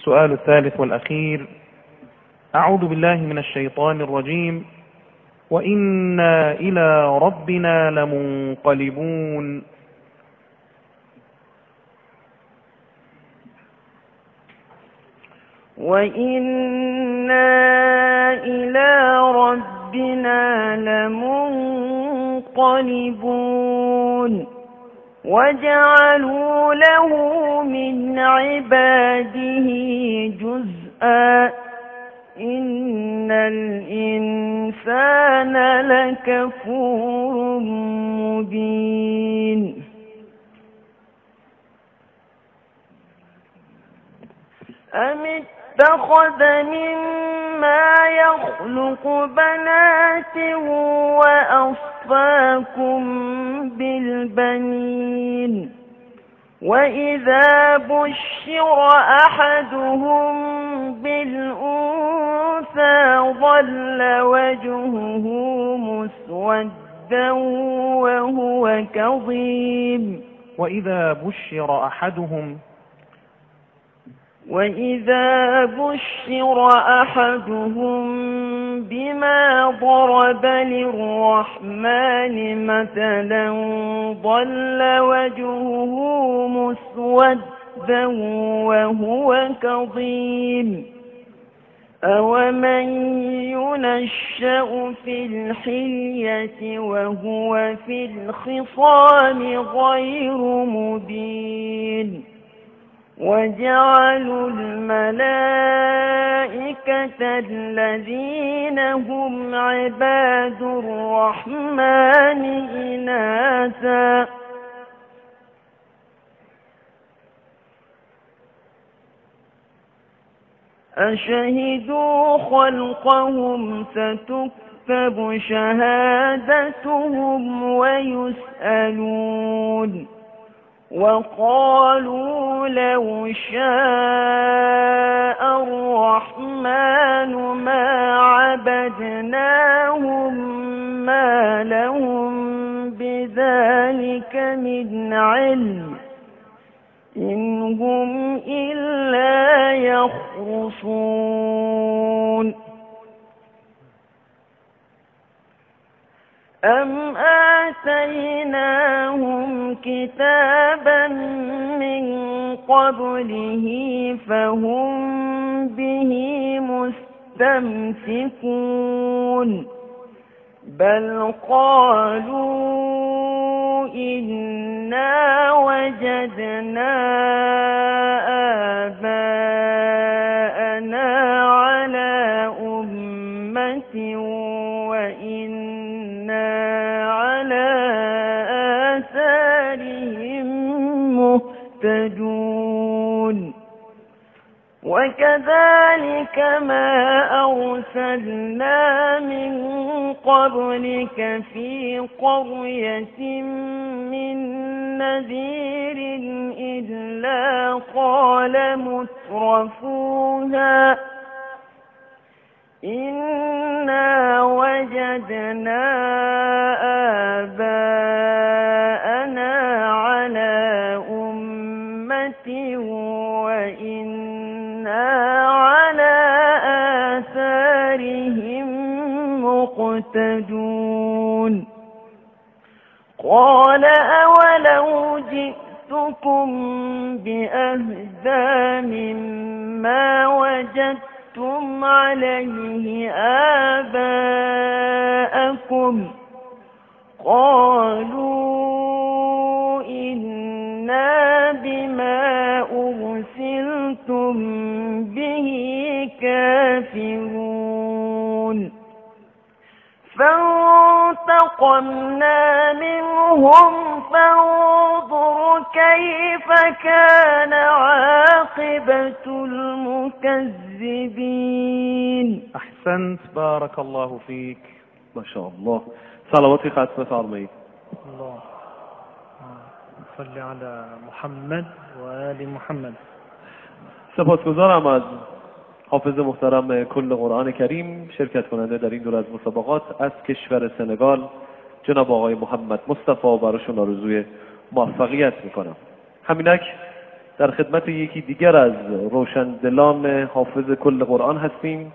السؤال الثالث والأخير: أعوذ بالله من الشيطان الرجيم. وإنا إلى ربنا لمنقلبون. وإنا إلى ربنا لمنقلبون. وجعلوا له من عباده جزءا إن الإنسان لكفور مبين. أم اتخذ مما يخلق بنات وأصفاكم بالبنين وإذا بشر أحدهم بالأنثى ظل وجهه مسودا وهو كظيم. وإذا بشر أحدهم بما ضرب للرحمن مثلا ظل وجهه مسودا وهو كظيم. أومن ينشأ في الحلية وهو في الخصام غير مبين. وجعلوا الملائكة الذين هم عباد الرحمن إناثا أشهدوا خلقهم ستكتب شهادتهم ويسألون. وقالوا لو شاء الرحمن ما عبدناهم ما لهم بذلك من علم إن هم إلا يخرصون. أم آتيناهم كتابا من قبله فهم به مستمسكون بل قالوا إنا وجدنا آباءنا على أمة وإنا على آثارهم مهتدون. وكذلك ما أرسلنا من قبلك في قرية من نذير إلا قال مترفوها إنا وجدنا آباءنا على أمة وإنا على آثارهم مقتدون. قال أولو جئتكم بأهدى مما وجدتم عليه آباءكم قالوا إنا بما أرسلتم به كافرون. فانتقمنا منهم فانظر كيف كان عاقبة المكذبين. أحسنت، بارك الله فيك. ما شاء الله. صلواتی ختم بفرمایید. الله صل على محمد و آل محمد. سپاسگزارم از حافظ محترم کل قرآن کریم، شرکت کننده در این دور از مسابقات از کشور سنگال، جناب آقای محمد مصطفی، براشون آرزوی موفقیت میکنم. همینک در خدمت یکی دیگر از روشندلان حافظ کل قرآن هستیم